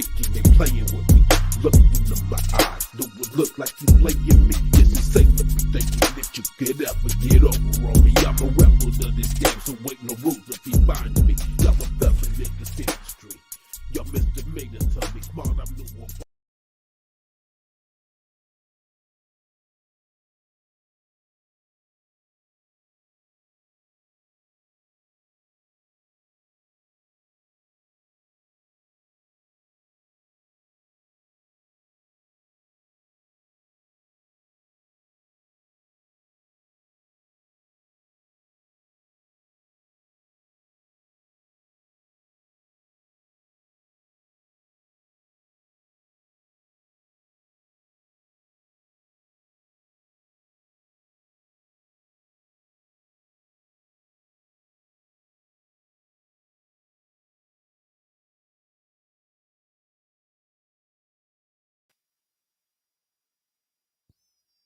thinking they playing with me. Look into my eyes, do it look like you playing me? This is safe to be thinking that you could ever get over on me. I'm a rebel to this game, so ain't no rules if you find me. Y'all a felon in this industry. Y'all misdemeanor to me, smart, I'm new.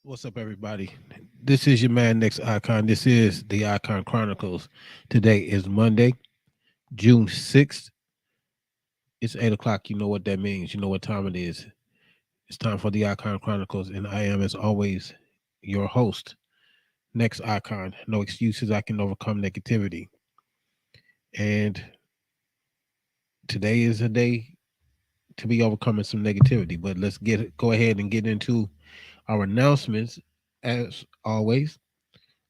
What's up, everybody? This is your man, Next Icon. This is the ICON Chronicles. Today is Monday, June 6th. It's 8 o'clock. You know what that means. You know what time it is. It's time for the ICON Chronicles, and I am, as always, your host, Next Icon. No excuses. I can overcome negativity. And today is a day to be overcoming some negativity. But let's go ahead and get into our announcements, as always.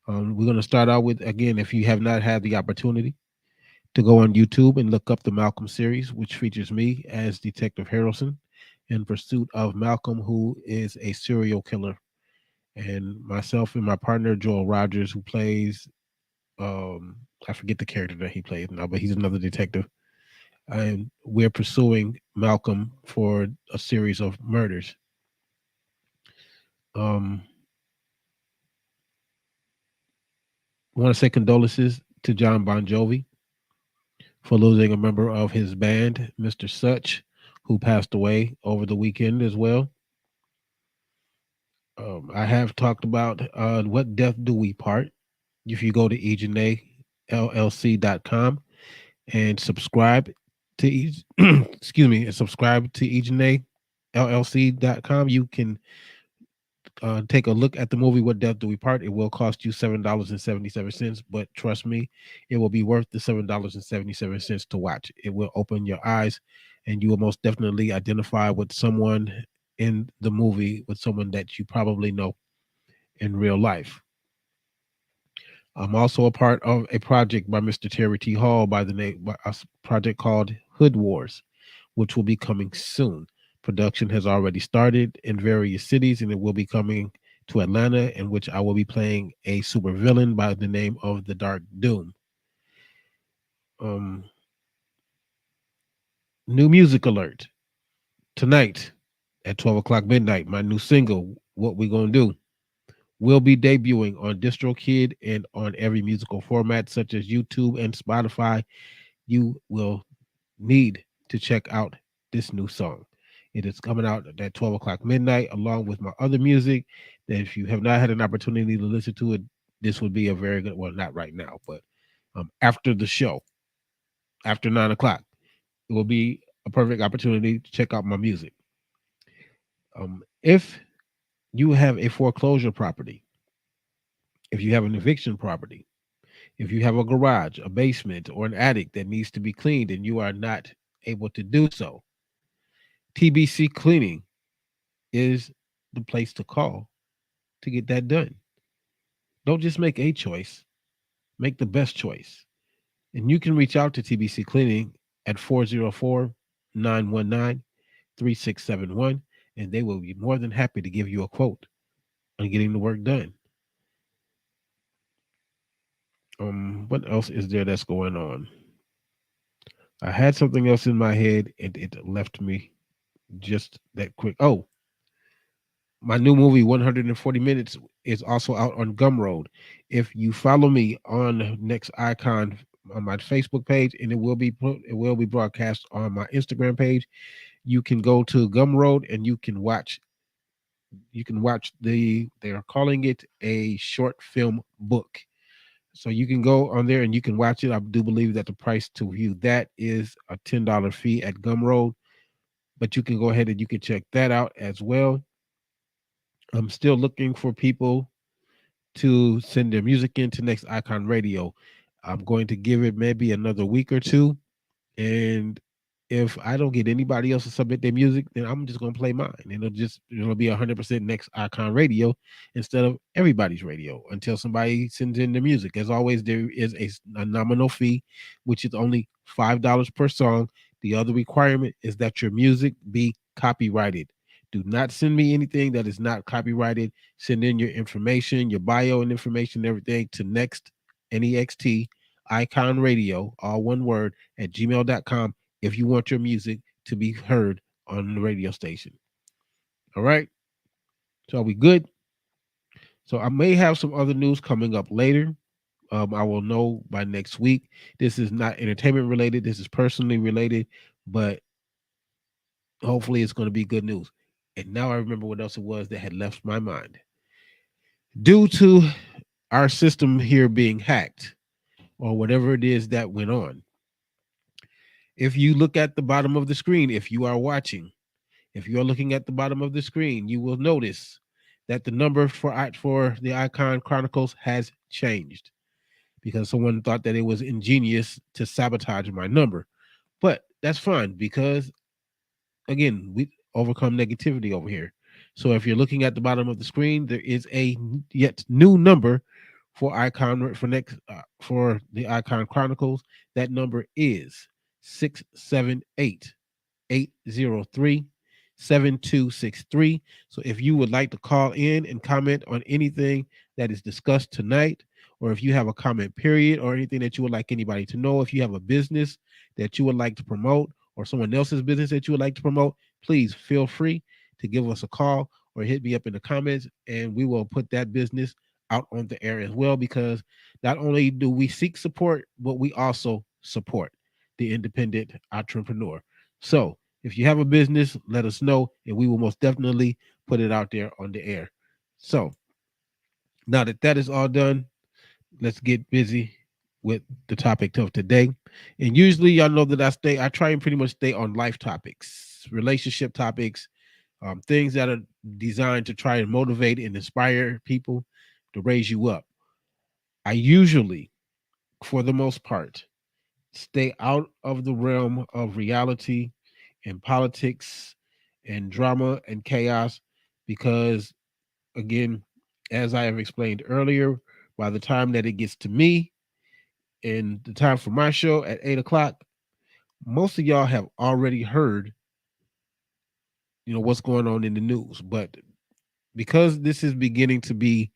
We're going to start out with, again, if you have not had the opportunity to go on YouTube and look up the Malcolm series, which features me as Detective Harrelson in pursuit of Malcolm, who is a serial killer, and myself and my partner Joel Rogers, who plays I forget the character that he plays now, but he's another detective, and we're pursuing Malcolm for a series of murders. Um, I want to say condolences to John Bon Jovi for losing a member of his band, Mr. Such, who passed away over the weekend as well. I have talked about What Death Do We Part. If you go to ejanellc.com and subscribe to excuse me, and subscribe to ejanellc.com, you can take a look at the movie What Death Do We Part. It will cost you $7.77, but trust me, it will be worth the $7.77 to watch. It will open your eyes, and you will most definitely identify with someone in the movie, with someone that you probably know in real life. I'm also a part of a project by Mr. Terry T. Hall by the name by a project called Hood Wars, which will be coming soon. Production has already started in various cities, and it will be coming to Atlanta, in which I will be playing a supervillain by the name of the Dark Doom. Um, New music alert tonight at 12 o'clock midnight. My new single, "What We Gonna Do," will be debuting on DistroKid and on every musical format such as YouTube and Spotify. You will need to check out this new song. It is coming out at 12 o'clock midnight, along with my other music. That if you have not had an opportunity to listen to it, this would be a very good, well, not right now, but after the show, after 9 o'clock, it will be a perfect opportunity to check out my music. If you have a foreclosure property, if you have an eviction property, if you have a garage, a basement, or an attic that needs to be cleaned and you are not able to do so, TBC Cleaning is the place to call to get that done. Don't just make a choice, make the best choice. And you can reach out to TBC Cleaning at 404-919-3671, and they will be more than happy to give you a quote on getting the work done. What else is there that's going on? I had something else in my head and it left me just that quick. Oh, my new movie 140 Minutes is also out on Gumroad. If you follow me on Next Icon on my Facebook page, and it will be broadcast on my Instagram page, you can go to Gumroad and you can watch they are calling it a short film book. So you can go on there and you can watch it. I do believe that the price to view that is a $10 fee at Gumroad. but you can go ahead and you can check that out as well. I'm still looking for people to send their music into Next Icon Radio. I'm going to give it maybe another week or two, and if I don't get anybody else to submit their music, then I'm just gonna play mine. It'll be 100% Next Icon Radio instead of everybody's radio until somebody sends in their music. As always, there is a nominal fee, which is only $5 per song. The other requirement is that your music be copyrighted. Do not send me anything that is not copyrighted. Send in your information, your bio and information, everything to Next Icon Radio, all one word, at gmail.com if you want your music to be heard on the radio station. All right. So are we good? So I may have some other news coming up later. I will know by next week. This is not entertainment related. This is personally related, but hopefully it's going to be good news. And now I remember what else it was that had left my mind. Due to our system here being hacked or whatever it is that went on, if you look at the bottom of the screen, if you are watching, if you're looking at the bottom of the screen, you will notice that the number for the Icon Chronicles has changed because someone thought that it was ingenious to sabotage my number. But that's fine because again, we overcome negativity over here. So if you're looking at the bottom of the screen, there is a yet new number for Icon for next for the Icon Chronicles. That number is 678 803 7263. So if you would like to call in and comment on anything that is discussed tonight, or if you have a comment period or anything that you would like anybody to know, if you have a business that you would like to promote or someone else's business that you would like to promote, please feel free to give us a call or hit me up in the comments and we will put that business out on the air as well, because not only do we seek support, but we also support the independent entrepreneur. So if you have a business, let us know, and we will most definitely put it out there on the air. So now that that is all done, let's get busy with the topic of today. And usually, y'all know that I try and pretty much stay on life topics, relationship topics, things that are designed to try and motivate and inspire people to raise you up. I usually, for the most part, stay out of the realm of reality and politics and drama and chaos because, again, as I have explained earlier, by the time that it gets to me and the time for my show at 8 o'clock, most of y'all have already heard, what's going on in the news. But because this is beginning to be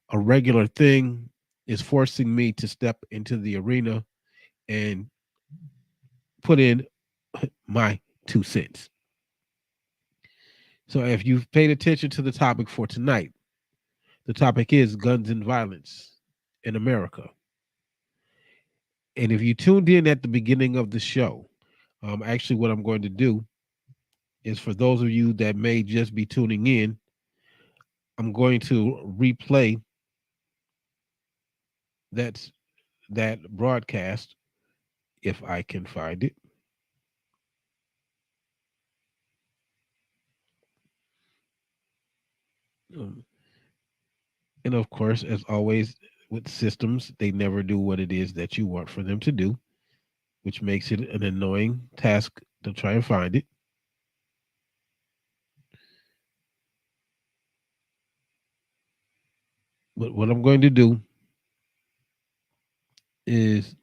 a regular thing, is forcing me to step into the arena and put in my 2 cents. So if you've paid attention to the topic for tonight, the topic is guns and violence in America. And if you tuned in at the beginning of the show, actually, what I'm going to do is for those of you that may just be tuning in, I'm going to replay that that broadcast if I can find it. Um, and of course, as always with systems, they never do what it is that you want for them to do, which makes it an annoying task to try and find it. But what I'm going to do is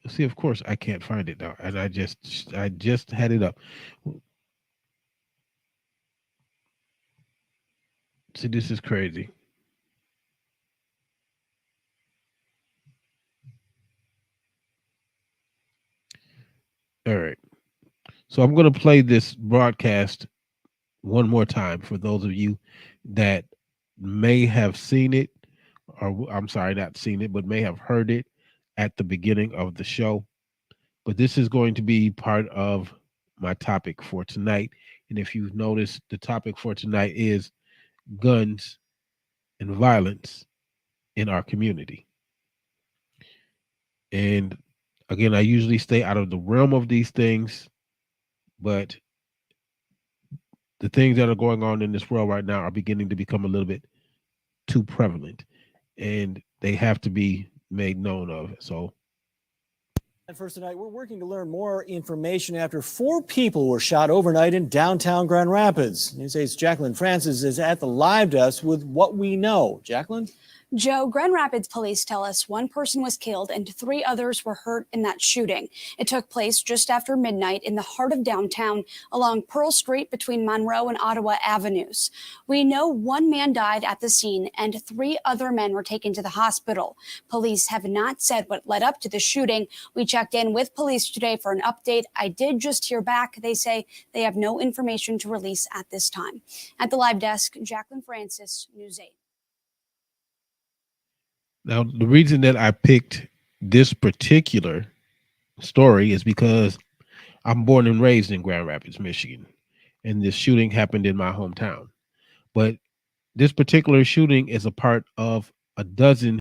see. Of course, I can't find it now, and I just had it up. See, this is crazy. All right, so I'm going to play this broadcast one more time for those of you that may have seen it, or I'm sorry, not seen it, but may have heard it at the beginning of the show. But this is going to be part of my topic for tonight. And if you've noticed, the topic for tonight is guns and violence in our community. And Again, I usually stay out of the realm of these things, but the things that are going on in this world right now are beginning to become a little bit too prevalent, and they have to be made known of. So, And first tonight, we're working to learn more information after 4 people were shot overnight in downtown Grand Rapids. News 8's Jacqueline Francis is at the live desk with what we know. Jacqueline? Joe, Grand Rapids police tell us one person was killed and 3 others were hurt in that shooting. It took place just after midnight in the heart of downtown along Pearl Street between Monroe and Ottawa Avenues. We know one man died at the scene and 3 other men were taken to the hospital. Police have not said what led up to the shooting. We checked in with police today for an update. I did just hear back. They say they have no information to release at this time. At the live desk, Jacqueline Francis, News 8. now the reason that I picked this particular story is because I'm born and raised in Grand Rapids, Michigan, and this shooting happened in my hometown. But this particular shooting is a part of a dozen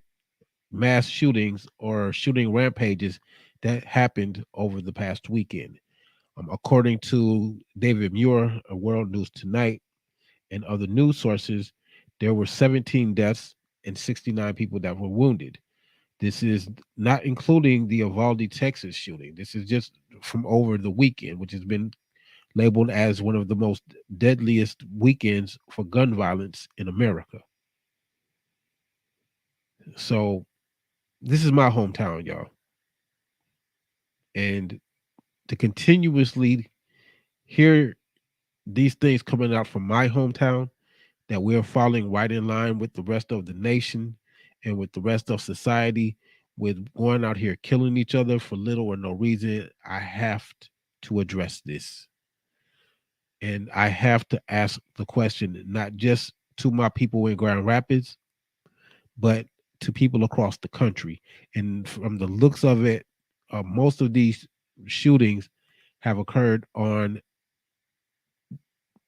mass shootings or shooting rampages that happened over the past weekend. According to David Muir of World News Tonight and other news sources, there were 17 deaths and 69 people that were wounded. This is not including the Uvalde, Texas shooting. This is just from over the weekend, which has been labeled as one of the most deadliest weekends for gun violence in America. So this is my hometown, y'all. And to continuously hear these things coming out from my hometown, that we're falling right in line with the rest of the nation and with the rest of society, with going out here killing each other for little or no reason, I have to address this. And I have to ask the question, not just to my people in Grand Rapids, but to people across the country. And from the looks of it, most of these shootings have occurred on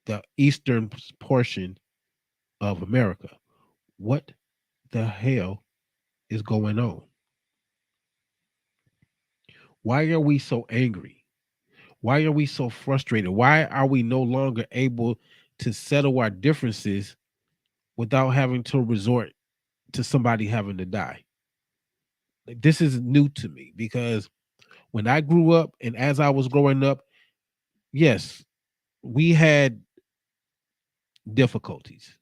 the eastern portion of America. What the hell is going on? Why are we so angry? Why are we so frustrated? Why are we no longer able to settle our differences without having to resort to somebody having to die? Like, this is new to me because when I grew up and as I was growing up, yes, we had difficulties.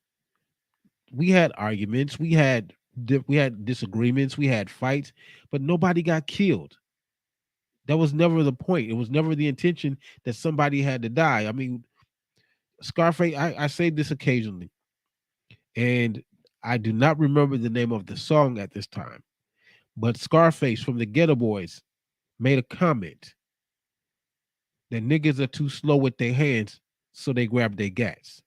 We had arguments, we had disagreements, we had fights, but nobody got killed. That was never the point. It was never the intention that somebody had to die. I mean, Scarface, I say this occasionally, and I do not remember the name of the song at this time, but Scarface from the Ghetto Boys made a comment that niggas are too slow with their hands, so they grab their gats.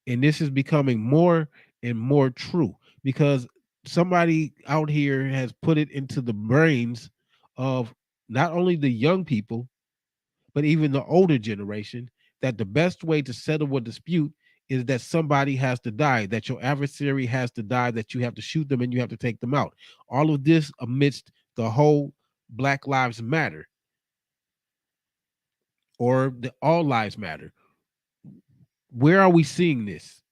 And this is becoming more and more true because somebody out here has put it into the brains of not only the young people, but even the older generation, that the best way to settle a dispute is that somebody has to die, that your adversary has to die, that you have to shoot them and you have to take them out. All of this amidst the whole Black Lives Matter or the All Lives Matter. Where are we seeing this?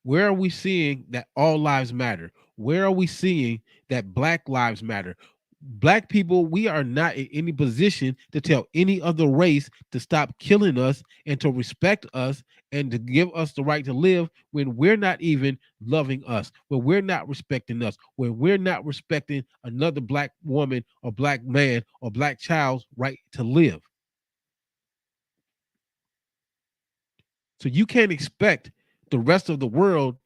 Where are we seeing that all lives matter? Where are we seeing that Black lives matter? Black people, we are not in any position to tell any other race to stop killing us and to respect us and to give us the right to live when we're not even loving us, when we're not respecting us, when we're not respecting another Black woman or Black man or Black child's right to live. So you can't expect the rest of the world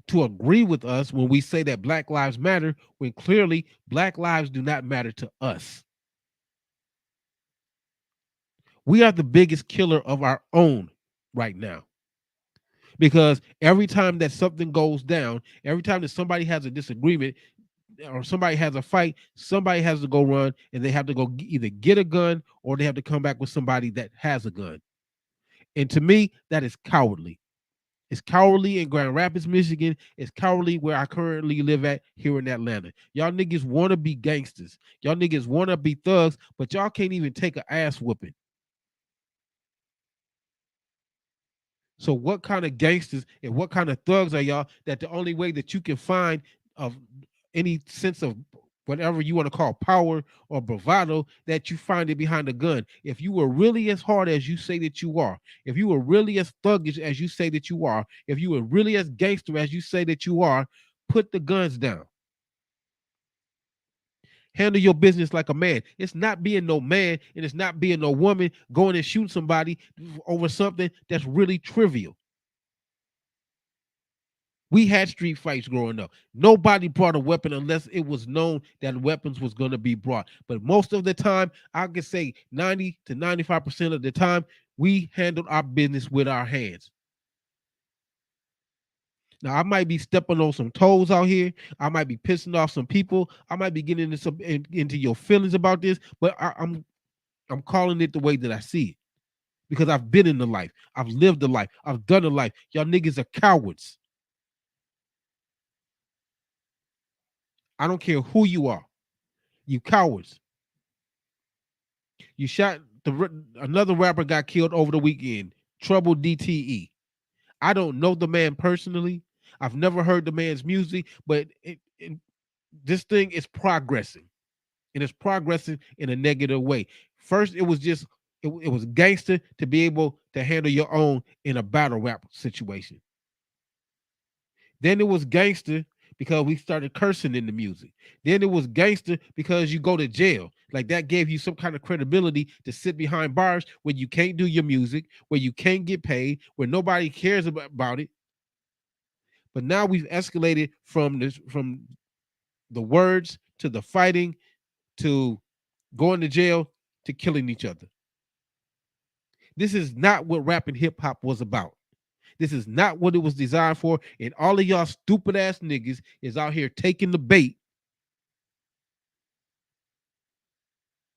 to agree with us when we say that Black lives matter, when clearly Black lives do not matter to us. We are the biggest killer of our own right now. Because every time that something goes down, every time that somebody has a disagreement or somebody has a fight, somebody has to go run and they have to go either get a gun or they have to come back with somebody that has a gun. And to me, that is cowardly. It's cowardly in Grand Rapids, Michigan. It's cowardly where I currently live at here in Atlanta. Y'all niggas want to be gangsters. Y'all niggas want to be thugs, but y'all can't even take an ass whooping. So what kind of gangsters and what kind of thugs are y'all that the only way that you can find of any sense of whatever you want to call power or bravado, that you find it behind a gun? If you were really as hard as you say that you are, if you were really as thuggish as you say that you are, if you were really as gangster as you say that you are, put the guns down. Handle your business like a man. It's not being no man and it's not being no woman going and shooting somebody over something that's really trivial. We had street fights growing up. Nobody brought a weapon unless it was known that weapons was going to be brought. But most of the time, I could say 90 to 95% of the time, we handled our business with our hands. Now, I might be stepping on some toes out here. I might be pissing off some people. I might be getting into your feelings about this, but I'm calling it the way that I see it because I've been in the life. I've lived the life. I've done the life. Y'all niggas are cowards. I don't care who you are. You cowards. You shot another rapper got killed over the weekend. Trouble DTE. I don't know the man personally. I've never heard the man's music, but this thing is progressing, and it's progressing in a negative way. First, it was just it was gangster to be able to handle your own in a battle rap situation. Then it was gangster because we started cursing in the music. Then it was gangster because you go to jail. Like that gave you some kind of credibility to sit behind bars where you can't do your music, where you can't get paid, where nobody cares about it. But now we've escalated from the words to the fighting to going to jail to killing each other. This is not what rap and hip hop was about. This is not what it was designed for. And all of y'all stupid ass niggas is out here taking the bait,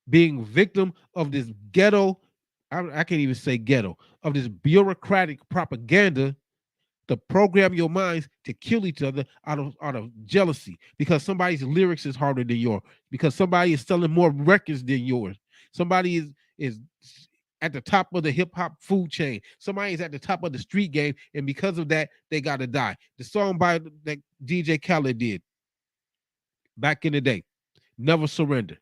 being victim of this ghetto, I can't even say ghetto, of this bureaucratic propaganda to program your minds to kill each other out of jealousy because somebody's lyrics is harder than yours, because somebody is selling more records than yours. Somebody is at the top of the hip hop food chain. Somebody is at the top of the street game, and because of that, they gotta die. The song by that DJ Khaled did back in the day, Never Surrender.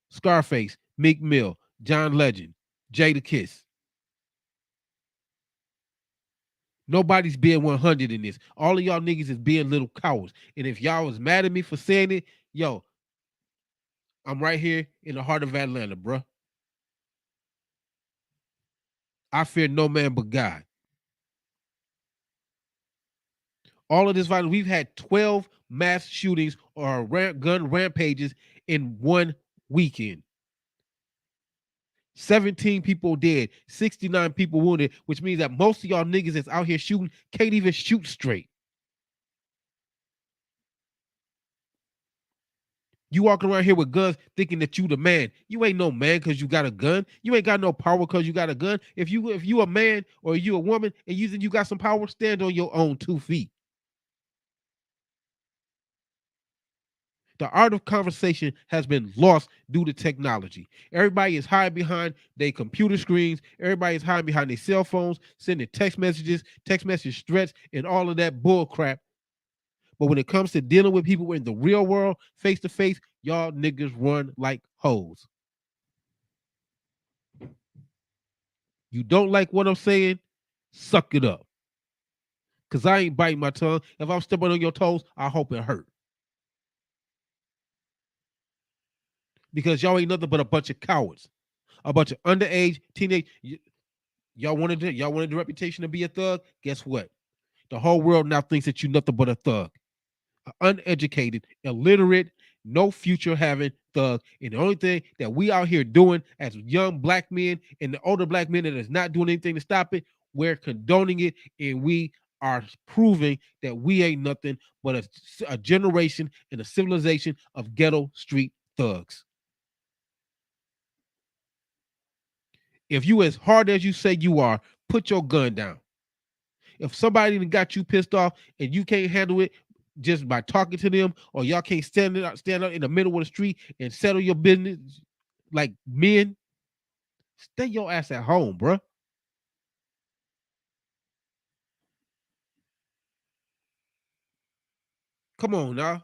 Scarface, Meek Mill, John Legend, Jada Kiss. Nobody's being 100 in this. All of y'all niggas is being little cowards. And if y'all was mad at me for saying it, yo, I'm right here in the heart of Atlanta, bruh. I fear no man but God. All of this violence, we've had 12 mass shootings or gun rampages in one weekend. 17 people dead, 69 people wounded, which means that most of y'all niggas that's out here shooting can't even shoot straight. You walking around here with guns thinking that you the man. You ain't no man because you got a gun. You ain't got no power because you got a gun. If you a man or you a woman and you got some power, stand on your own 2 feet. The art of conversation has been lost due to technology. Everybody is hiding behind their computer screens. Everybody is hiding behind their cell phones, sending text messages, text message threats, and all of that bull crap. But when it comes to dealing with people in the real world, face to face, y'all niggas run like hoes. You don't like what I'm saying? Suck it up. Because I ain't biting my tongue. If I'm stepping on your toes, I hope it hurt. Because y'all ain't nothing but a bunch of cowards. A bunch of underage teenage. Y'all wanted the reputation to be a thug? Guess what? The whole world now thinks that you nothing but a thug. Uneducated, illiterate, no future having thug. And the only thing that we out here doing as young black men and the older black men that is not doing anything to stop it, we're condoning it, and we are proving that we ain't nothing but a generation and a civilization of ghetto street thugs. If you as hard as you say you are, put your gun down. If somebody got you pissed off and you can't handle it just by talking to them, or y'all can't stand up in the middle of the street and settle your business like men, stay your ass at home, bruh. Come on now.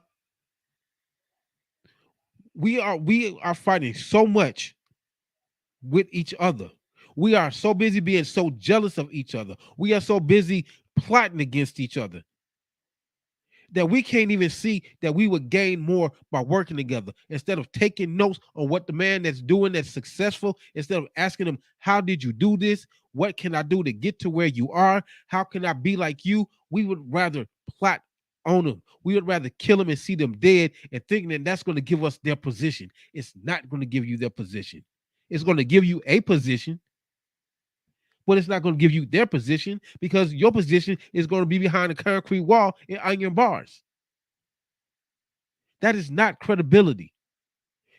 We are fighting so much with each other. We are so busy being so jealous of each other. We are so busy plotting against each other that we can't even see that we would gain more by working together. Instead of taking notes on what the man that's doing that's successful, instead of asking him, how did you do this? What can I do to get to where you are? How can I be like you? We would rather plot on them. We would rather kill them and see them dead and thinking that that's going to give us their position. It's not going to give you their position. It's going to give you a position, but it's not going to give you their position, because your position is going to be behind a concrete wall and iron bars. That is not credibility.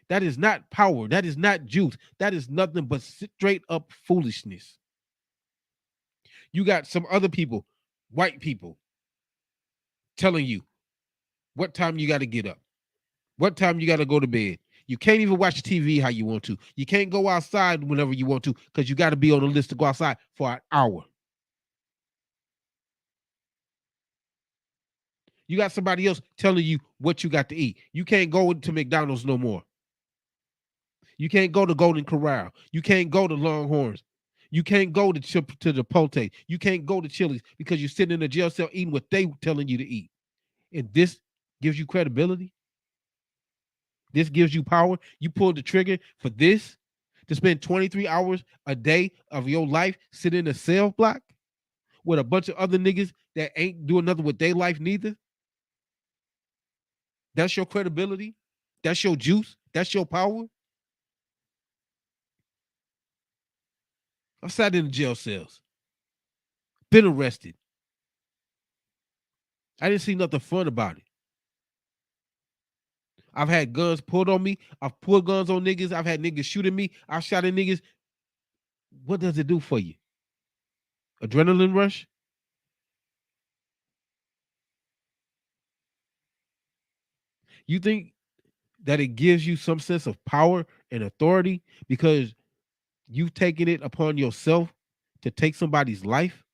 That is not power. That is not juice. That is nothing but straight up foolishness. You got some other people, white people, telling you what time you got to get up, what time you got to go to bed. You can't even watch TV how you want to. You can't go outside whenever you want to, because you got to be on the list to go outside for an hour. You got somebody else telling you what you got to eat. You can't go to McDonald's no more. You can't go to Golden Corral. You can't go to Longhorns. You can't go to Chipotle. You can't go to Chili's, because you're sitting in a jail cell eating what they telling you to eat. And this gives you credibility. This gives you power. You pulled the trigger for this, to spend 23 hours a day of your life sitting in a cell block with a bunch of other niggas that ain't doing nothing with their life neither. That's your credibility. That's your juice. That's your power. I've sat in the jail cells, been arrested. I didn't see nothing fun about it. I've had guns pulled on me. I've pulled guns on niggas. I've had niggas shooting me. I've shot at niggas. What does it do for you? Adrenaline rush? You think that it gives you some sense of power and authority because you've taken it upon yourself to take somebody's life?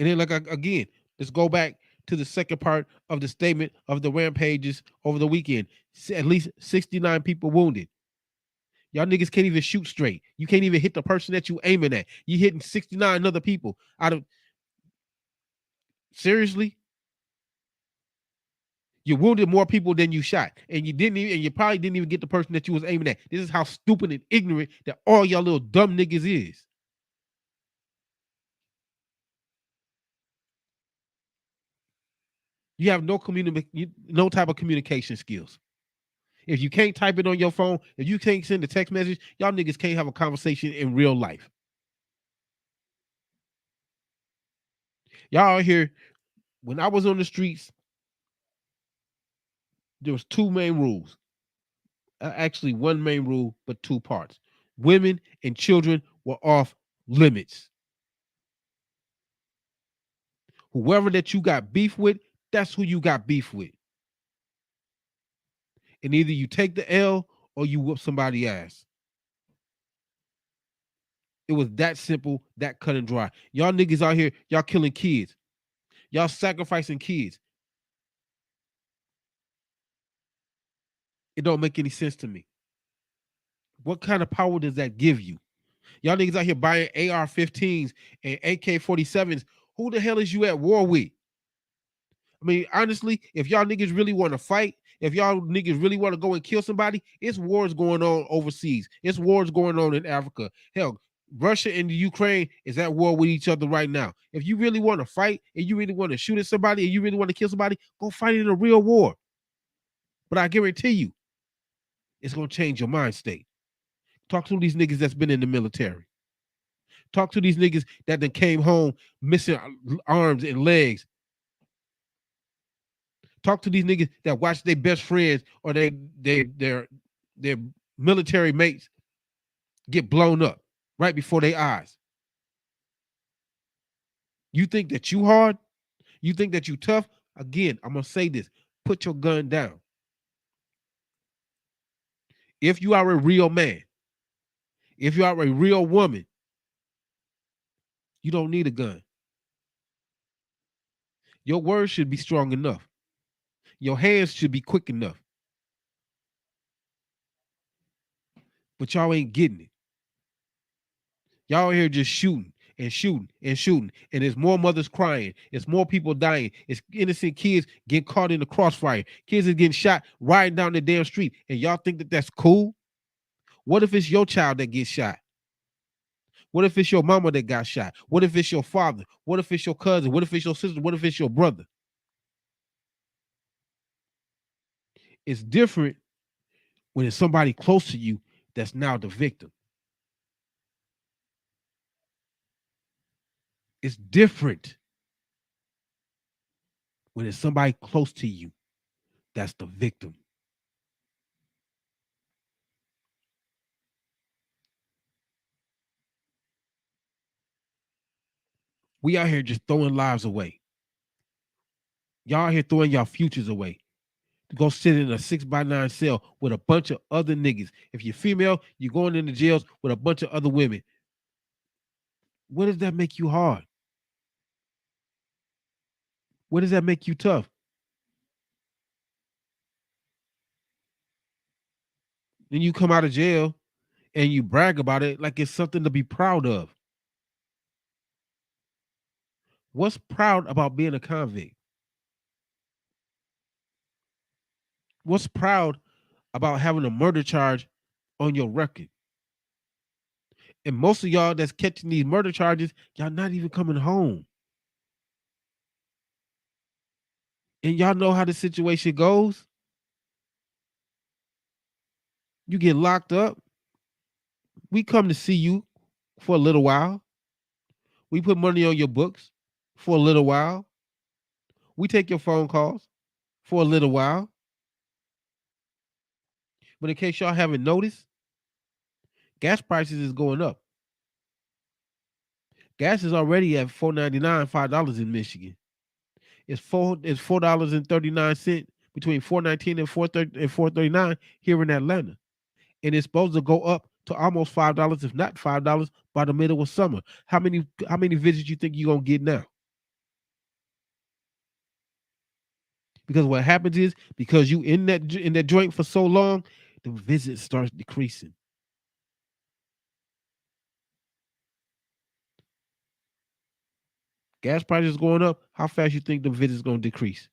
And then, again, let's go back to the second part of the statement of the rampages over the weekend. At least 69 people wounded. Y'all niggas can't even shoot straight. You can't even hit the person that you aiming at. You hitting 69 other people out of. Seriously? You wounded more people than you shot, and you probably didn't even get the person that you was aiming at. This is how stupid and ignorant that all y'all little dumb niggas is. You have no type of communication skills. If you can't type it on your phone, if you can't send a text message, y'all niggas can't have a conversation in real life. Y'all out here, when I was on the streets, there was two main rules. Actually, one main rule, but two parts. Women and children were off limits. Whoever that you got beef with, that's who you got beef with. And either you take the L or you whoop somebody's ass. It was that simple, that cut and dry. Y'all niggas out here, y'all killing kids. Y'all sacrificing kids. It don't make any sense to me. What kind of power does that give you? Y'all niggas out here buying AR-15s and AK-47s. Who the hell is you at war with? I mean, honestly, if y'all niggas really want to fight, if y'all niggas really want to go and kill somebody, it's wars going on overseas. It's wars going on in Africa. Hell, Russia and the Ukraine is at war with each other right now. If you really want to fight and you really want to shoot at somebody and you really want to kill somebody, go fight in a real war. But I guarantee you, it's going to change your mind state. Talk to these niggas that's been in the military. Talk to these niggas that then came home missing arms and legs. Talk to these niggas that watch their best friends or their military mates get blown up. right before their eyes. You think that you hard? You think that you tough? Again, I'm gonna say this: put your gun down. If you are a real man, if you are a real woman, you don't need a gun. Your words should be strong enough. Your hands should be quick enough. But y'all ain't getting it. Y'all here just shooting and shooting and shooting. And there's more mothers crying. It's more people dying. It's innocent kids getting caught in the crossfire. Kids are getting shot riding down the damn street. And y'all think that that's cool? What if it's your child that gets shot? What if it's your mama that got shot? What if it's your father? What if it's your cousin? What if it's your sister? What if it's your brother? It's different when it's somebody close to you that's now the victim. It's different when it's somebody close to you that's the victim. We out here just throwing lives away. Y'all out here throwing y'all futures away to go sit in a 6x9 cell with a bunch of other niggas. If you're female, you're going into jails with a bunch of other women. What does that make you hard? What does that make you tough? Then you come out of jail and you brag about it like it's something to be proud of. What's proud about being a convict? What's proud about having a murder charge on your record? And most of y'all that's catching these murder charges, y'all not even coming home. And y'all know how the situation goes. You get locked up. We come to see you for a little while. We put money on your books for a little while. We take your phone calls for a little while. But in case y'all haven't noticed, gas prices is going up. Gas is already at $4.99, $5 in Michigan. It's $4.39 between $4.19 and $4.39 here in Atlanta. And it's supposed to go up to almost $5, if not $5, by the middle of summer. How many visits you think you're gonna get now? Because what happens is, because you in that joint for so long, the visit starts decreasing. Gas prices going up. How fast you think the visits gonna decrease?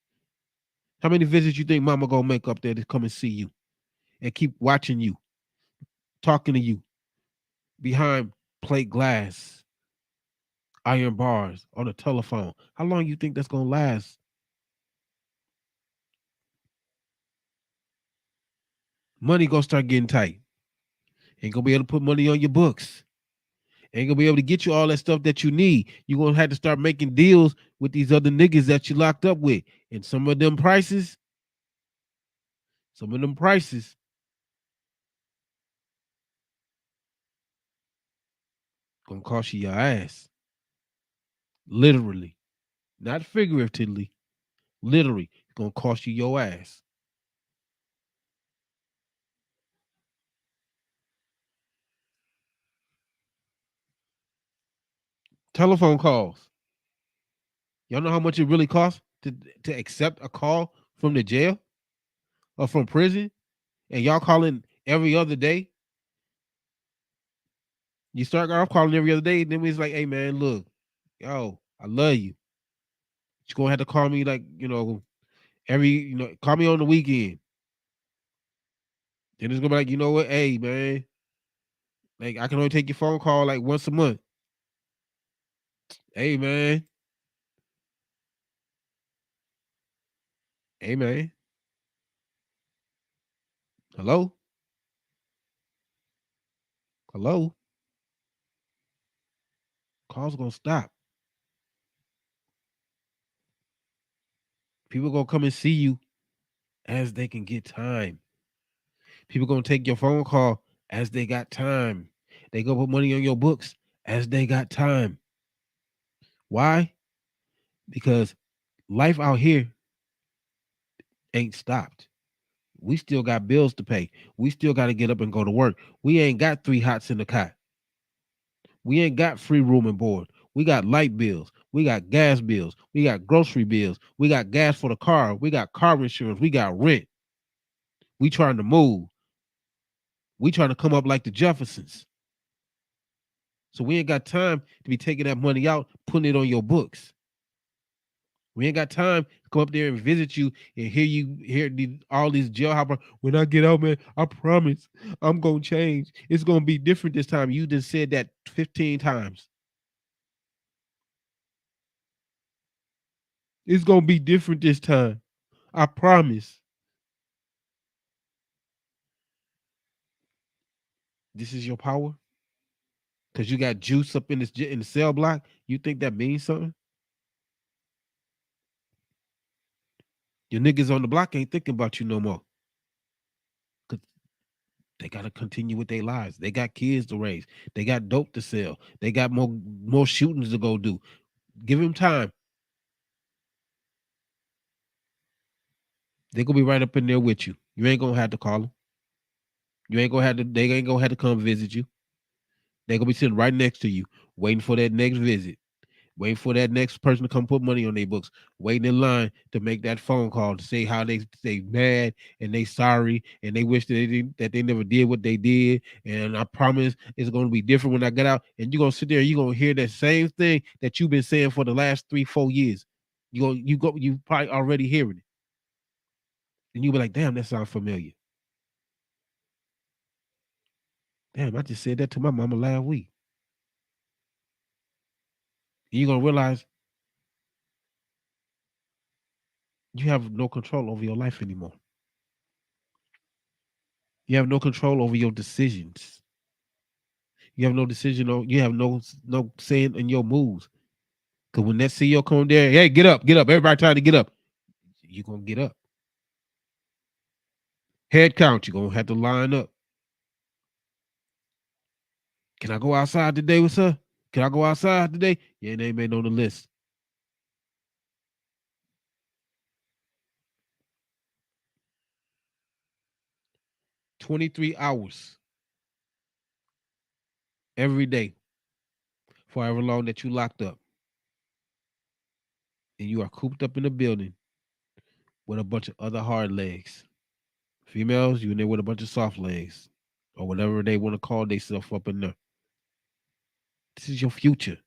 How many visits you think mama gonna make up there to come and see you and keep watching you, talking to you behind plate glass, iron bars, on the telephone? How long you think that's gonna last? Money gonna start getting tight. Ain't gonna be able to put money on your books. Ain't gonna be able to get you all that stuff that you need. You're gonna have to start making deals with these other niggas that you locked up with. And some of them prices gonna cost you your ass. Literally. Not figuratively. Literally. Gonna cost you your ass. Telephone calls. Y'all know how much it really costs to accept a call from the jail or from prison? And y'all calling every other day? You start off calling every other day, then it's like, hey man, look, yo, I love you. You're gonna have to call me like, call me on the weekend. Then it's gonna be like, you know what, hey man, like I can only take your phone call like once a month. Hey man. Hey man. Hello? Hello? Calls gonna stop. People gonna come and see you as they can get time. People gonna take your phone call as they got time. They go put money on your books as they got time. Why? Because life out here ain't stopped. We still got bills to pay. We still got to get up and go to work. We ain't got 3 hots in the cot. We ain't got free room and board. We got light bills. We got gas bills. We got grocery bills. We got gas for the car. We got car insurance. We got rent. We trying to move. We trying to come up like the Jeffersons. So we ain't got time to be taking that money out, putting it on your books. We ain't got time to come up there and visit you and hear all these jailhopper. When I get out, man, I promise I'm gonna change. It's gonna be different this time. You just said that 15 times. It's gonna be different this time. I promise. This is your power? Because you got juice up in the cell block? You think that means something? Your niggas on the block ain't thinking about you no more. Cause they gotta continue with their lives. They got kids to raise. They got dope to sell. They got more shootings to go do. Give them time. They gonna be right up in there with you. You ain't gonna have to call them. You ain't gonna have to. They ain't gonna have to come visit you. They gonna be sitting right next to you, waiting for that next visit, waiting for that next person to come put money on their books, waiting in line to make that phone call to say how they mad and they sorry and they wish that they never did what they did. And I promise it's gonna be different when I get out. And you're gonna sit there, you're gonna hear that same thing that you've been saying for the last 3-4 years. You probably already hearing it. And you'll be like, damn, that sounds familiar. Damn, I just said that to my mama last week. And you're gonna realize you have no control over your life anymore. You have no control over your decisions. You have no decision on. You have no saying in your moves. Because when that CEO come there, hey, get up. Everybody trying to get up. You're gonna get up. Head count. You're gonna have to line up. Can I go outside today with her? Can I go outside today? Your name ain't on the list. $23 hours every day for however long that you locked up. And you are cooped up in a building with a bunch of other hard legs. Females, you in there with a bunch of soft legs. Or whatever they want to call themselves up in there. This is your future.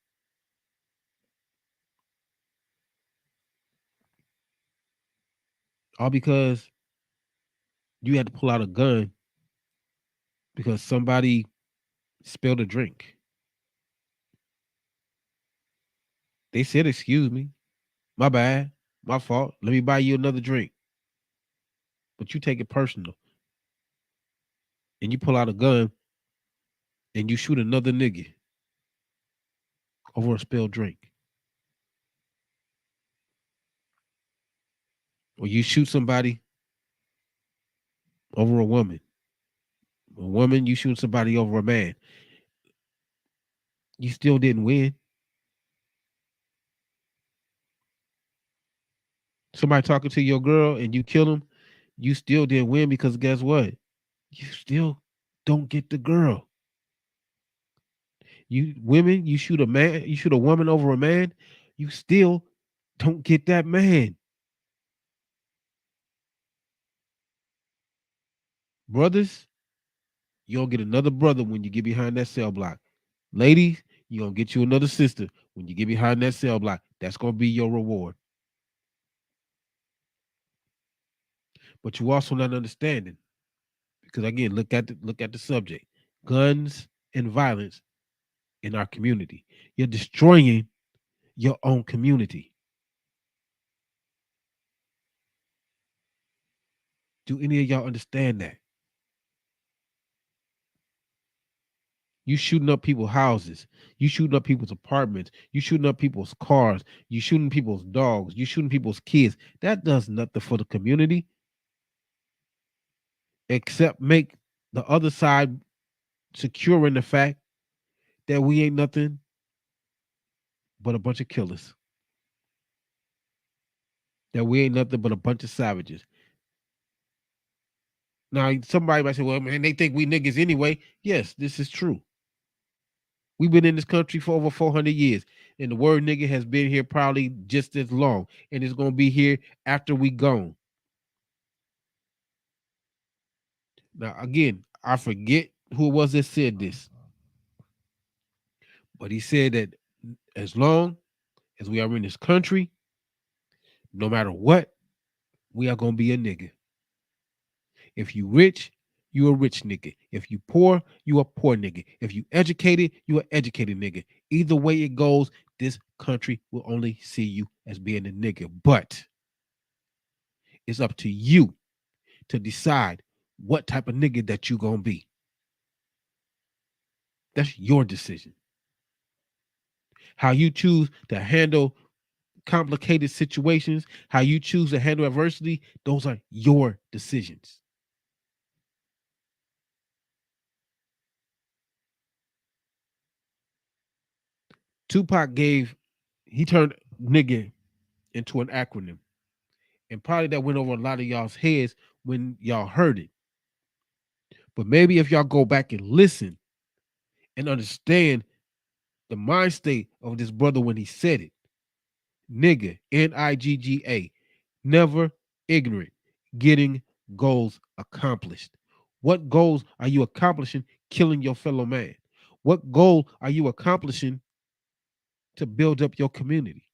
All because you had to pull out a gun because somebody spilled a drink. They said, excuse me, my bad, my fault. Let me buy you another drink. But you take it personal. And you pull out a gun and you shoot another nigga over a spilled drink. Or you shoot somebody over a woman. A woman, you shoot somebody over a man. You still didn't win. Somebody talking to your girl and you kill them, you still didn't win because guess what? You still don't get the girl. You women, you shoot a woman over a man, you still don't get that man. Brothers, you don't get another brother when you get behind that cell block. Ladies, you gonna get you another sister when you get behind that cell block. That's gonna be your reward. But you also not understanding, because again, look at the subject: guns and violence in our community. You're destroying your own community. Do any of y'all understand that? You shooting up people's houses. You shooting up people's apartments. You shooting up people's cars. You shooting people's dogs. You shooting people's kids. That does nothing for the community except make the other side secure in the fact that we ain't nothing but a bunch of killers. That we ain't nothing but a bunch of savages. Now, somebody might say, well, man, they think we niggas anyway. Yes, this is true. We've been in this country for over 400 years, and the word nigga has been here probably just as long, and it's going to be here after we gone. Now, again, I forget who it was that said this, but he said that as long as we are in this country, no matter what, we are going to be a nigga. If you rich, you a rich nigga. If you poor, you a poor nigga. If you educated, you a educated nigga. Either way it goes, this country will only see you as being a nigga. But it's up to you to decide what type of nigga that you gonna be. That's your decision. How you choose to handle complicated situations, how you choose to handle adversity, those are your decisions. Tupac he turned nigga into an acronym. And probably that went over a lot of y'all's heads when y'all heard it. But maybe if y'all go back and listen and understand the mind state of this brother when he said it, nigga, Nigga, never ignorant, getting goals accomplished. What goals are you accomplishing killing your fellow man? What goal are you accomplishing to build up your community?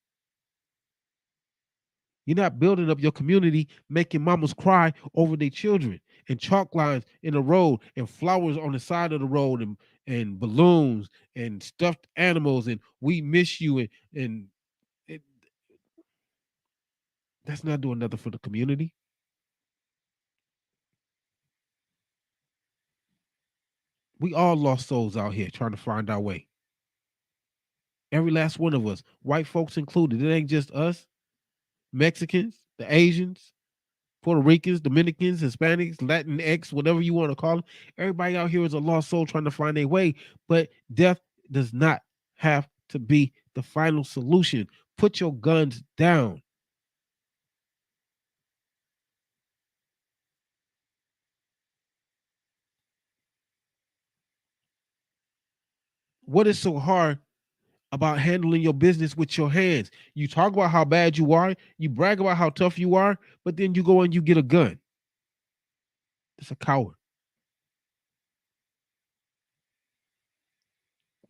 You're not building up your community, making mamas cry over their children, and chalk lines in the road, and flowers on the side of the road, and balloons and stuffed animals, and we miss you, and it, that's not doing nothing for the community. We all lost souls out here trying to find our way. Every last one of us, white folks included. It ain't just us, Mexicans, the Asians, Puerto Ricans, Dominicans, Hispanics, Latinx, whatever you want to call them. Everybody out here is a lost soul trying to find their way. But death does not have to be the final solution. Put your guns down. What is so hard about handling your business with your hands? You talk about how bad you are, you brag about how tough you are, but then you go and you get a gun. That's a coward.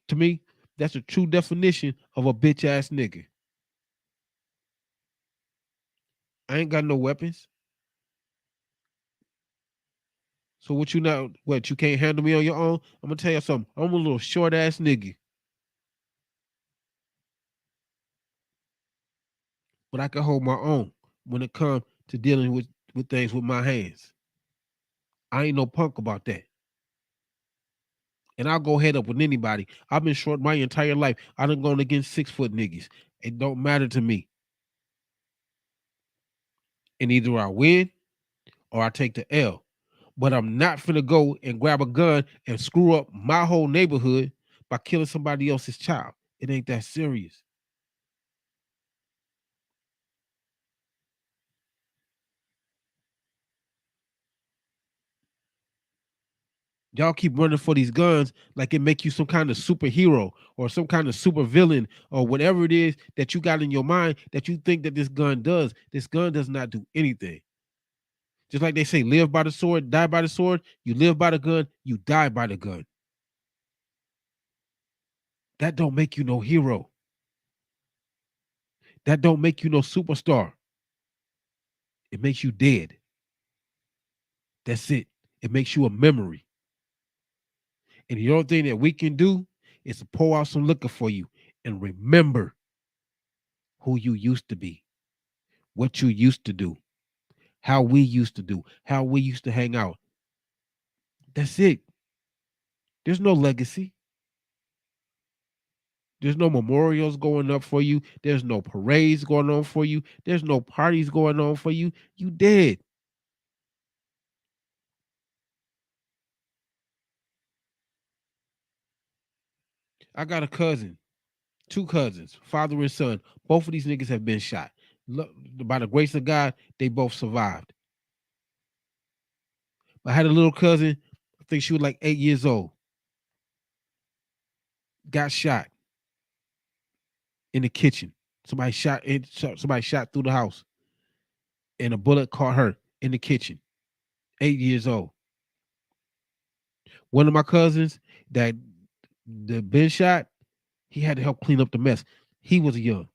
To me, that's a true definition of a bitch ass nigga. I ain't got no weapons. So what you not? What you can't handle me on your own? I'm gonna tell you something. I'm a little short ass nigga, but I can hold my own when it comes to dealing with things with my hands. I ain't no punk about that. And I'll go head up with anybody. I've been short my entire life. I done gone against 6 foot niggas. It don't matter to me. And either I win or I take the L. But I'm not finna go and grab a gun and screw up my whole neighborhood by killing somebody else's child. It ain't that serious. Y'all keep running for these guns like it make you some kind of superhero or some kind of super villain or whatever it is that you got in your mind that you think that this gun does. This gun does not do anything. Just like they say, live by the sword, die by the sword. You live by the gun, you die by the gun. That don't make you no hero. That don't make you no superstar. It makes you dead. That's it. It makes you a memory. And the only thing that we can do is to pour out some liquor for you and remember who you used to be, what you used to do, how we used to do, how we used to hang out. That's it. There's no legacy. There's no memorials going up for you. There's no parades going on for you. There's no parties going on for you. You dead. I got a cousin, two cousins, father and son. Both of these niggas have been shot. By the grace of God, they both survived. I had a little cousin, I think she was like 8 years old, got shot in the kitchen. Somebody shot through the house, and a bullet caught her in the kitchen. 8 years old. One of my cousins that been shot, he had to help clean up the mess. He was young.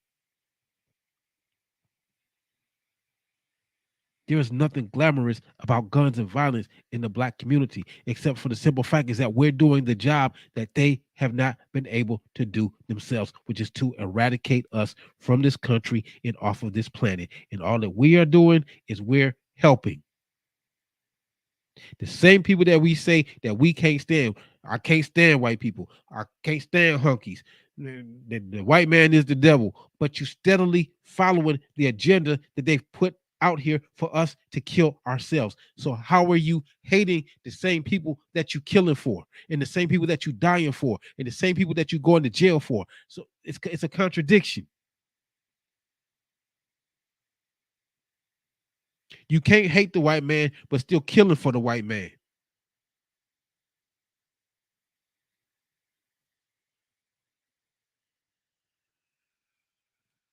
There is nothing glamorous about guns and violence in the Black community, except for the simple fact is that we're doing the job that they have not been able to do themselves, which is to eradicate us from this country and off of this planet. And all that we are doing is we're helping. The same people that we say that we can't stand. I can't stand white people. I can't stand hunkies. The white man is the devil. But you steadily following the agenda that they've put out here for us to kill ourselves. So how are you hating the same people that you killing for, and the same people that you dying for, and the same people that you going to jail for? So it's a contradiction. You can't hate the white man, but still killing for the white man.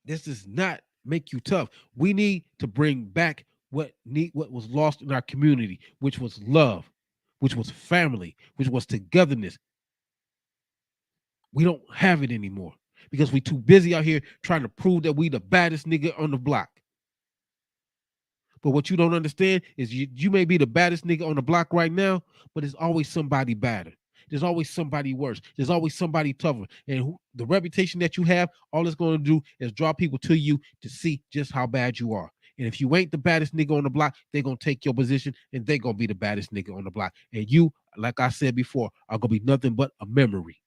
This does not make you tough. We need to bring back what was lost in our community, which was love, which was family, which was togetherness. We don't have it anymore because we too busy out here trying to prove that we the baddest nigga on the block. But what you don't understand is you may be the baddest nigga on the block right now, but there's always somebody badder. There's always somebody worse. There's always somebody tougher. And the reputation that you have, all it's going to do is draw people to you to see just how bad you are. And if you ain't the baddest nigga on the block, they're going to take your position and they're going to be the baddest nigga on the block. And you, like I said before, are going to be nothing but a memory.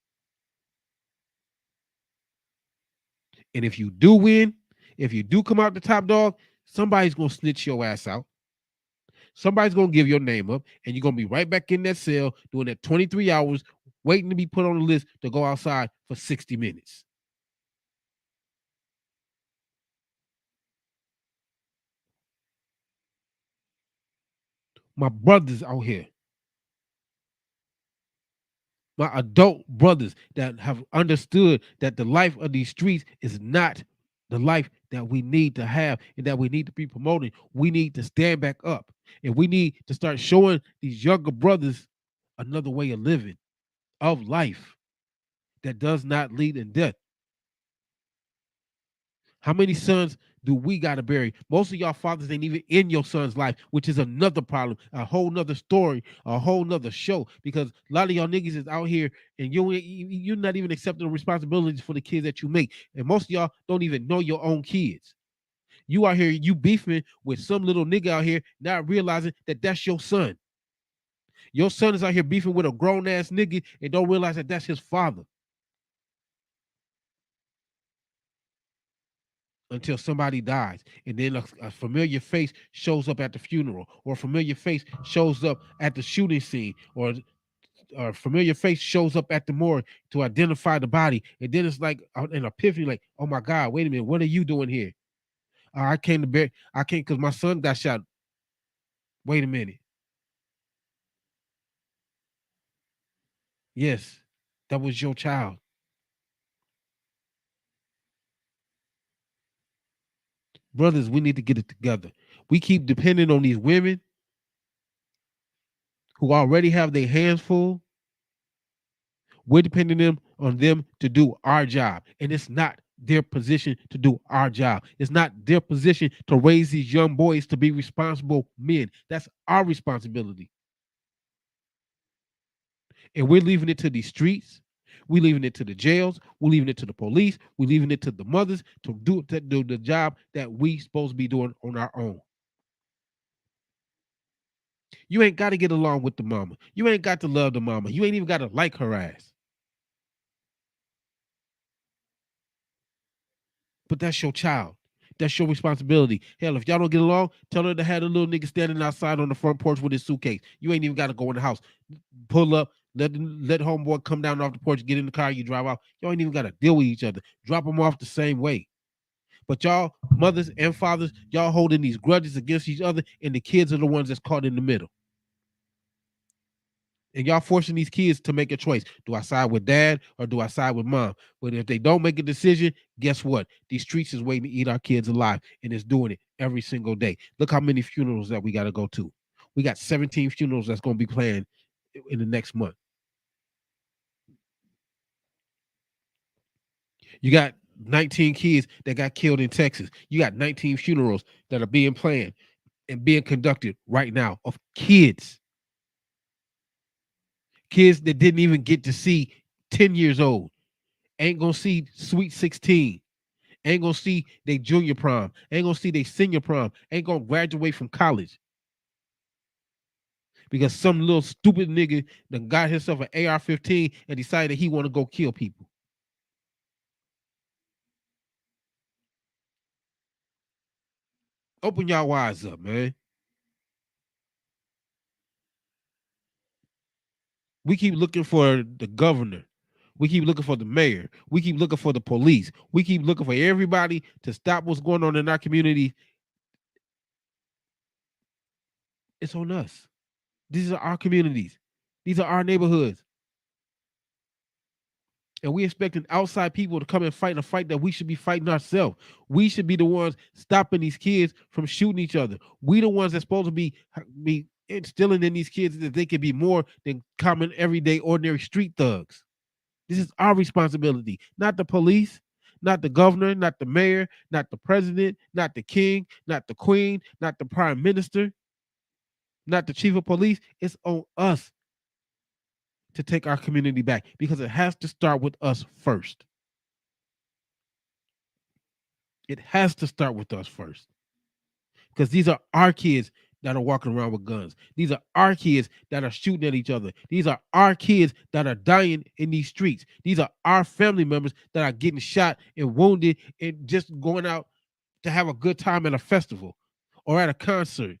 And if you do win, if you do come out the top dog, somebody's going to snitch your ass out. Somebody's going to give your name up, and you're going to be right back in that cell doing that 23 hours, waiting to be put on the list to go outside for 60 minutes. My brothers out here, my adult brothers that have understood that the life of these streets is not the life that we need to have and that we need to be promoting. We need to stand back up, and we need to start showing these younger brothers another way of living, of life that does not lead in death. How many sons do we got to bury? Most of y'all fathers ain't even in your son's life, which is another problem, a whole nother story, a whole nother show, because a lot of y'all niggas is out here and you're not even accepting the responsibilities for the kids that you make. And most of y'all don't even know your own kids. You out here, you beefing with some little nigga out here, not realizing that that's your son. Your son is out here beefing with a grown-ass nigga and don't realize that that's his father. Until somebody dies, and then a familiar face shows up at the funeral, or a familiar face shows up at the shooting scene, or a familiar face shows up at the morgue to identify the body, and then it's like an epiphany, like, oh my God, wait a minute, what are you doing here? I can't because my son got shot. Wait a minute. Yes, that was your child. Brothers, we need to get it together. We keep depending on these women who already have their hands full. We're depending on them to do our job. And it's not their position to do our job. It's not their position to raise these young boys to be responsible men. That's our responsibility. And we're leaving it to these streets. We're leaving it to the jails. We're leaving it to the police. We're leaving it to the mothers to do the job that we supposed to be doing on our own. You ain't got to get along with the mama. You ain't got to love the mama. You ain't even got to like her ass. But that's your child. That's your responsibility. Hell, if y'all don't get along, tell her to have a little nigga standing outside on the front porch with his suitcase. You ain't even got to go in the house. Pull up, Let homeboy come down off the porch, get in the car, you drive off. Y'all ain't even got to deal with each other. Drop them off the same way. But y'all, mothers and fathers, y'all holding these grudges against each other, and the kids are the ones that's caught in the middle. And y'all forcing these kids to make a choice. Do I side with dad or do I side with mom? But if they don't make a decision, guess what? These streets is waiting to eat our kids alive, and it's doing it every single day. Look how many funerals that we got to go to. We got 17 funerals that's going to be planned in the next month. You got 19 kids that got killed in Texas. You got 19 funerals that are being planned and being conducted right now of kids. Kids that didn't even get to see 10 years old. Ain't gonna see Sweet 16. Ain't gonna see their junior prom. Ain't gonna see their senior prom. Ain't gonna graduate from college. Because some little stupid nigga that got himself an AR-15 and decided he want to go kill people. Open y'all eyes up, man. We keep looking for the governor. We keep looking for the mayor. We keep looking for the police. We keep looking for everybody to stop what's going on in our community. It's on us. These are our communities. These are our neighborhoods. And we expecting outside people to come and fight a fight that we should be fighting ourselves. We should be the ones stopping these kids from shooting each other. We the ones that's supposed to be instilling in these kids that they can be more than common, everyday, ordinary street thugs. This is our responsibility, not the police, not the governor, not the mayor, not the president, not the king, not the queen, not the prime minister, not the chief of police. It's on us to take our community back because it has to start with us first. It has to start with us first because these are our kids that are walking around with guns. These are our kids that are shooting at each other. These are our kids that are dying in these streets. These are our family members that are getting shot and wounded and just going out to have a good time at a festival or at a concert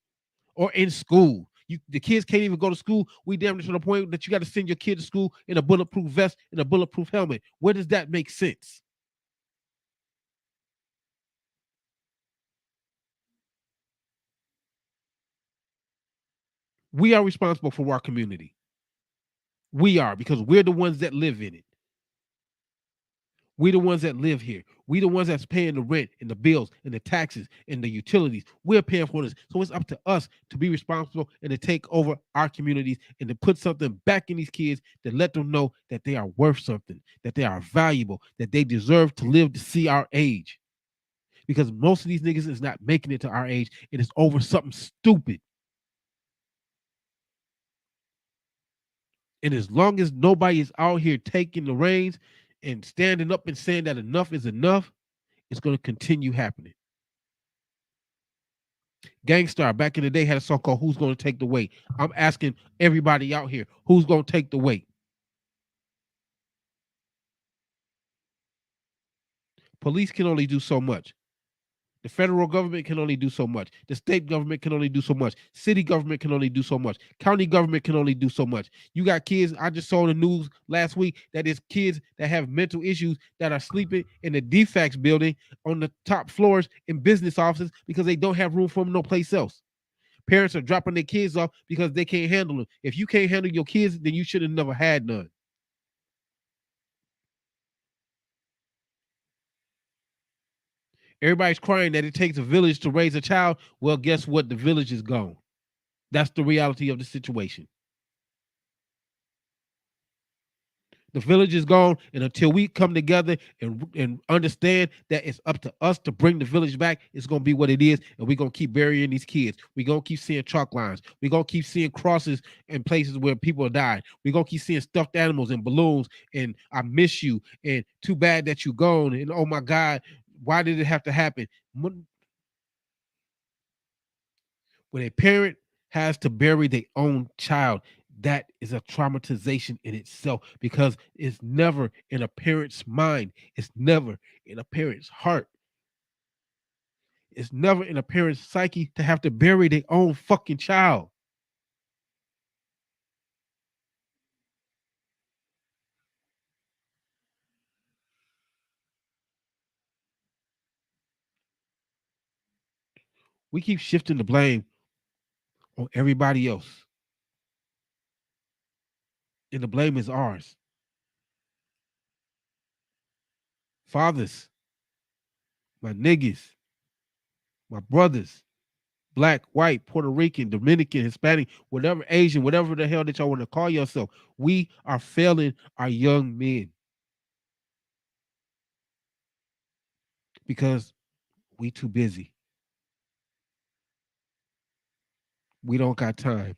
or in school. The kids can't even go to school. We damn near to the point that you got to send your kid to school in a bulletproof vest and a bulletproof helmet. Where does that make sense? We are responsible for our community. We are, because we're the ones that live in it. We the ones that live here. We the ones that's paying the rent and the bills and the taxes and the utilities. We're paying for this. So it's up to us to be responsible and to take over our communities and to put something back in these kids to let them know that they are worth something, that they are valuable, that they deserve to live to see our age. Because most of these niggas is not making it to our age. It is over something stupid. And as long as nobody is out here taking the reins and standing up and saying that enough is enough, it's going to continue happening. Gangstar back in the day had a song called Who's Going to Take the Weight? I'm asking everybody out here, who's going to take the weight? Police can only do so much. The federal government can only do so much. The state government can only do so much. City government can only do so much. County government can only do so much. You got kids, I just saw in the news last week that it's kids that have mental issues that are sleeping in the DFAX building on the top floors in business offices because they don't have room for them no place else. Parents are dropping their kids off because they can't handle them. If you can't handle your kids, then you should have never had none. Everybody's crying that it takes a village to raise a child. Well, guess what? The village is gone. That's the reality of the situation. The village is gone, and until we come together and understand that it's up to us to bring the village back, it's going to be what it is, and we're going to keep burying these kids. We're going to keep seeing chalk lines. We're going to keep seeing crosses in places where people are dying. We're going to keep seeing stuffed animals and balloons, and I miss you, and too bad that you gone, and oh my God, why did it have to happen? When a parent has to bury their own child, that is a traumatization in itself because it's never in a parent's mind. It's never in a parent's heart. It's never in a parent's psyche to have to bury their own fucking child. We keep shifting the blame on everybody else. And the blame is ours. Fathers, my niggas, my brothers, black, white, Puerto Rican, Dominican, Hispanic, whatever, Asian, whatever the hell that y'all want to call yourself. We are failing our young men because we too busy. We don't got time.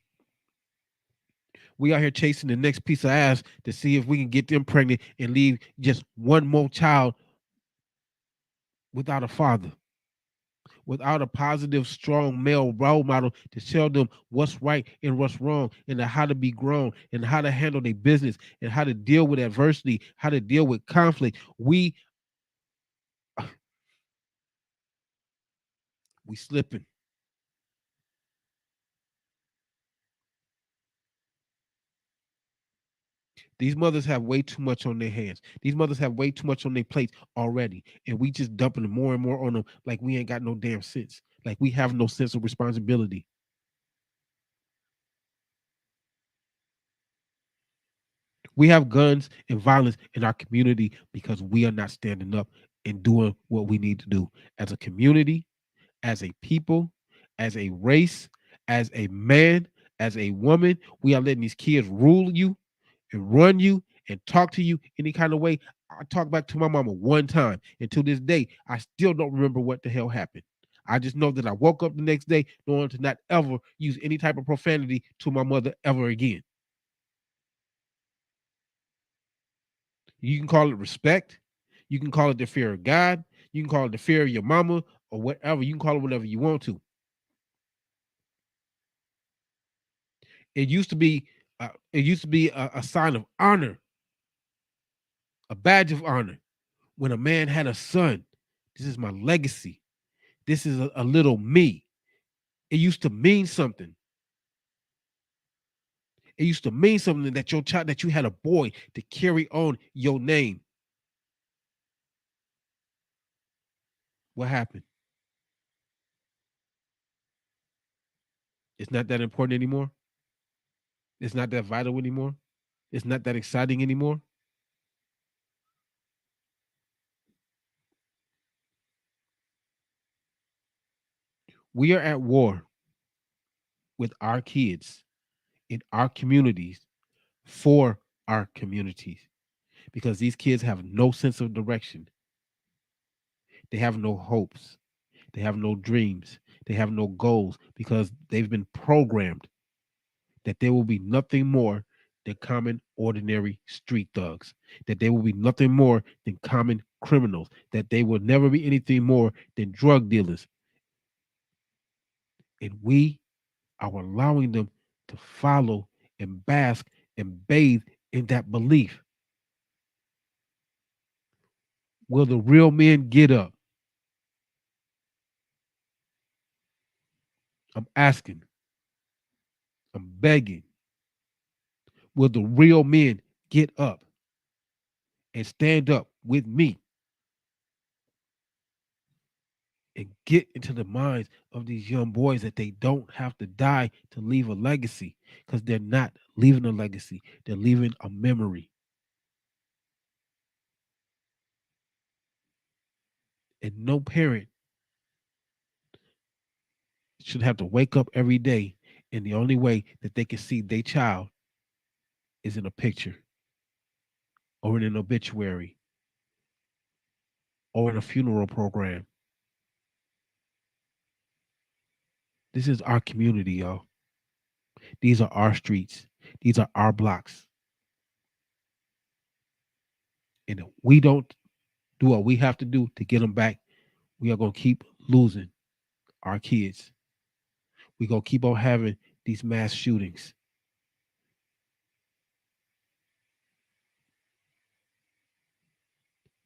We out here chasing the next piece of ass to see if we can get them pregnant and leave just one more child without a father, without a positive, strong male role model to tell them what's right and what's wrong, and how to be grown, and how to handle their business, and how to deal with adversity, how to deal with conflict. We slipping. These mothers have way too much on their hands. These mothers have way too much on their plates already. And we just dumping more and more on them like we ain't got no damn sense. Like we have no sense of responsibility. We have guns and violence in our community because we are not standing up and doing what we need to do as a community, as a people, as a race, as a man, as a woman. We are letting these kids rule you and run you and talk to you any kind of way. I talked back to my mama one time, and to this day, I still don't remember what the hell happened. I just know that I woke up the next day knowing to not ever use any type of profanity to my mother ever again. You can call it respect. You can call it the fear of God. You can call it the fear of your mama or whatever. You can call it whatever you want to. It used to be a sign of honor, a badge of honor. When a man had a son, this is my legacy. This is a little me. It used to mean something. It used to mean something that your child, that you had a boy to carry on your name. What happened? It's not that important anymore. It's not that vital anymore. It's not that exciting anymore. We are at war with our kids in our communities for our communities because these kids have no sense of direction. They have no hopes. They have no dreams. They have no goals because they've been programmed that there will be nothing more than common, ordinary street thugs, that there will be nothing more than common criminals, that they will never be anything more than drug dealers. And we are allowing them to follow and bask and bathe in that belief. Will the real men get up? I'm asking. I'm begging. Will the real men get up and stand up with me and get into the minds of these young boys that they don't have to die to leave a legacy, because they're not leaving a legacy. They're leaving a memory. And no parent should have to wake up every day and the only way that they can see their child is in a picture or in an obituary or in a funeral program. This is our community, y'all. These are our streets. These are our blocks. And if we don't do what we have to do to get them back, we are going to keep losing our kids. We're going to keep on having these mass shootings.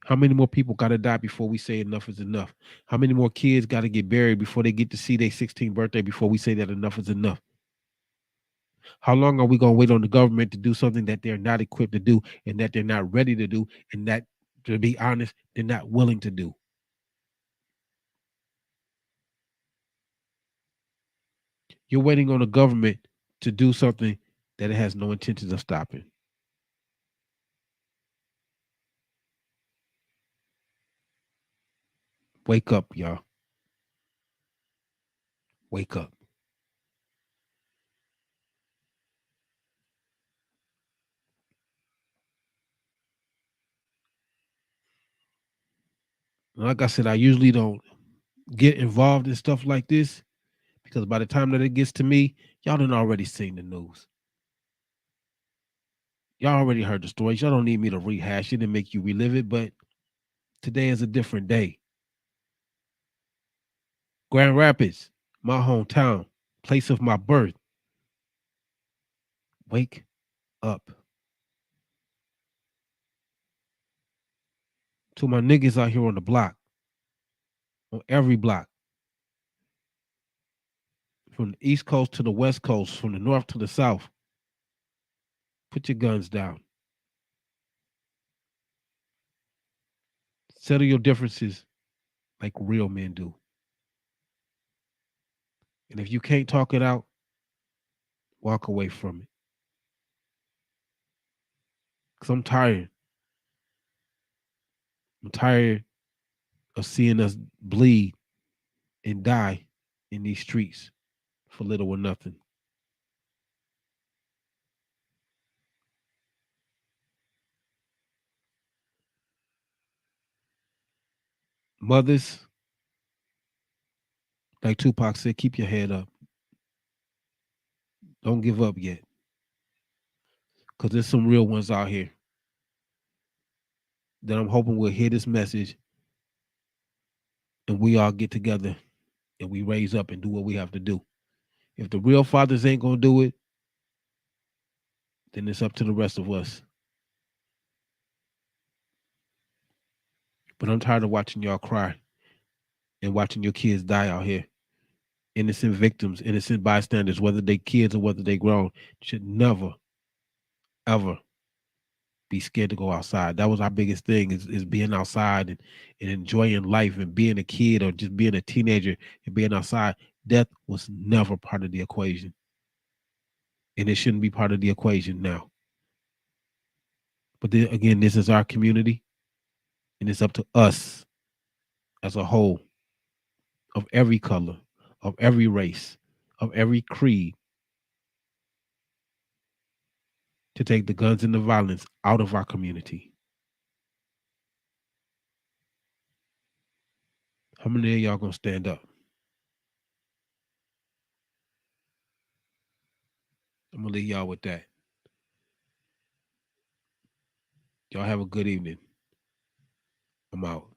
How many more people got to die before we say enough is enough? How many more kids got to get buried before they get to see their 16th birthday before we say that enough is enough? How long are we going to wait on the government to do something that they're not equipped to do and that they're not ready to do and that, to be honest, they're not willing to do? You're waiting on the government to do something that it has no intentions of stopping. Wake up, y'all. Wake up. Like I said, I usually don't get involved in stuff like this because by the time that it gets to me, y'all done already seen the news. Y'all already heard the stories. Y'all don't need me to rehash it and make you relive it, but today is a different day. Grand Rapids, my hometown, place of my birth. Wake up. To my niggas out here on the block, on every block, from the East Coast to the West Coast, from the North to the South, put your guns down. Settle your differences like real men do. And if you can't talk it out, walk away from it. Because I'm tired. I'm tired of seeing us bleed and die in these streets for little or nothing. Mothers, like Tupac said, keep your head up. Don't give up yet. Because there's some real ones out here that I'm hoping will hear this message and we all get together and we raise up and do what we have to do. If the real fathers ain't going to do it, then it's up to the rest of us. But I'm tired of watching y'all cry and watching your kids die out here. Innocent victims, innocent bystanders, whether they kids or whether they grown, should never, ever be scared to go outside. That was our biggest thing is being outside and enjoying life and being a kid or just being a teenager and being outside. Death was never part of the equation. And it shouldn't be part of the equation now. But then, again, this is our community and it's up to us as a whole, of every color, of every race, of every creed, to take the guns and the violence out of our community. How many of y'all gonna stand up? I'm gonna leave y'all with that. Y'all have a good evening. I'm out.